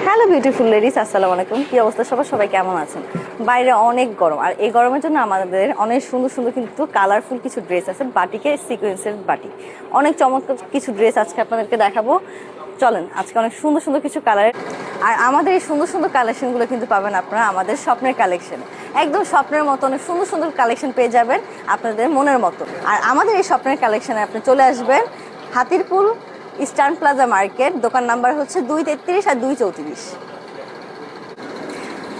Hello beautiful ladies, আসসালামু আলাইকুম। কি অবস্থা সবাই কেমন আছেন? বাইরে অনেক গরম, আর এই গরমের জন্য আমাদের অনেক সুন্দর সুন্দর কিন্তু কালারফুল কিছু ড্রেস আছে, বাটিকে সিকোয়েন্সের বাটিক। অনেক চমৎকার কিছু ড্রেস আজকে আপনাদেরকে দেখাবো। চলেন, আজকে অনেক সুন্দর সুন্দর কিছু কালারের, আর আমাদের এই সুন্দর সুন্দর কালেকশনগুলো কিন্তু পাবেন আপনারা আমাদের স্বপ্নের কালেকশনে। একদম স্বপ্নের মতো অনেক সুন্দর সুন্দর কালেকশন পেয়ে যাবেন আপনাদের মনের মতো। আর আমাদের এই স্বপ্নের কালেকশনে আপনি চলে আসবেন হাতিরপুল ইস্টার্ন প্লাজা মার্কেট, দোকান নাম্বার হচ্ছে 233 আর 234।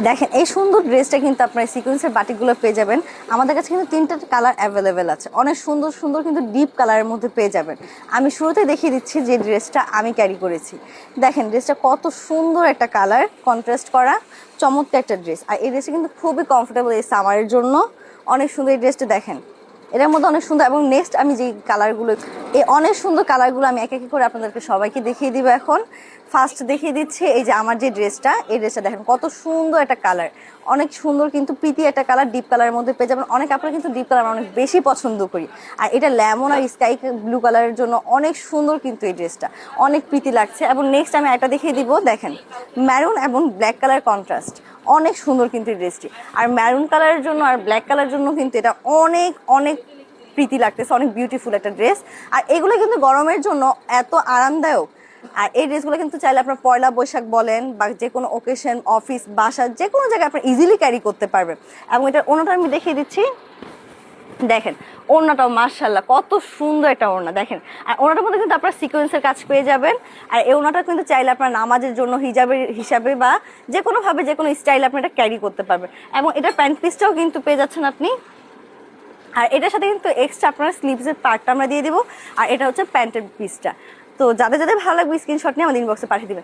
দেখেন এই সুন্দর ড্রেসটা কিন্তু আপনার সিকোয়েন্সের বাটিকগুলো পেয়ে যাবেন। আমাদের কাছে কিন্তু 3টা কালার অ্যাভেলেবেল আছে, অনেক সুন্দর সুন্দর কিন্তু ডিপ কালারের মধ্যে পেয়ে যাবেন। আমি শুরুতে দেখিয়ে দিচ্ছি যে ড্রেসটা আমি ক্যারি করেছি। দেখেন ড্রেসটা কত সুন্দর একটা কালার কন্ট্রাস্ট করা, চমৎকার একটা ড্রেস। আর এই ড্রেসটা কিন্তু খুবই কমফোর্টেবল এই সামারের জন্য, অনেক সুন্দর এই ড্রেসটা। দেখেন এটার মধ্যে অনেক সুন্দর, এবং নেক্সট আমি যে কালারগুলো, এই অনেক সুন্দর কালারগুলো আমি এক এক করে আপনাদেরকে সবাইকে দেখিয়ে দিব। এখন ফার্স্ট দেখিয়ে দিচ্ছি এই যে আমার যে ড্রেসটা, এই ড্রেসটা দেখেন কত সুন্দর একটা কালার, অনেক সুন্দর কিন্তু প্রীতি একটা কালার, ডিপ কালারের মধ্যে পেয়ে যাবেন। অনেক আপনারা কিন্তু ডিপ কালার অনেক বেশি পছন্দ করি, আর এটা লেমন আর স্কাই ব্লু কালারের জন্য অনেক সুন্দর কিন্তু এই ড্রেসটা, অনেক প্রীতি লাগছে। এবং নেক্সট আমি একটা দেখিয়ে দিব, দেখেন ম্যারুন এবং ব্ল্যাক কালার কন্ট্রাস্ট, অনেক সুন্দর কিন্তু এই ড্রেসটি। আর ম্যারুন কালারের জন্য আর ব্ল্যাক কালারের জন্য কিন্তু এটা অনেক অনেক প্রীতি লাগতেছে, অনেক বিউটিফুল একটা ড্রেস। আর এগুলো কিন্তু গরমের জন্য এত আরামদায়ক। আর এই ড্রেসগুলো কিন্তু চাইলে আপনার পয়লা বৈশাখ বলেন বা যে কোনো ওকেশন, অফিস, বাসা, যে কোনো জায়গায় আপনার ইজিলি ক্যারি করতে পারবেন। এবং এটা ওড়নাটা আমি দেখিয়ে দিচ্ছি, দেখেন ওড়নাটাও মাশাআল্লাহ কত সুন্দর একটা ওড়না। দেখেন আর ওড়নাটার মধ্যে কিন্তু আপনারা সিকোয়েন্সের কাজ পেয়ে যাবেন। আর এই ওড়নাটা কিন্তু চাইলে আপনার নামাজের জন্য হিজাবের হিসাবে বা যে কোনোভাবে যে কোনো স্টাইলে আপনি এটা ক্যারি করতে পারবেন। এবং এটার প্যান্ট পিসটাও কিন্তু পেয়ে যাচ্ছেন আপনি। আর এটার সাথে কিন্তু এক্সট্রা আপনার স্লিভসের পার্টটা আমরা দিয়ে দিব, আর এটা হচ্ছে প্যান্টের পিসটা। তো যাদের যাদের ভালো লাগবে স্ক্রিনশট নিয়ে আমাদের ইনবক্সে পাঠিয়ে দিবেন।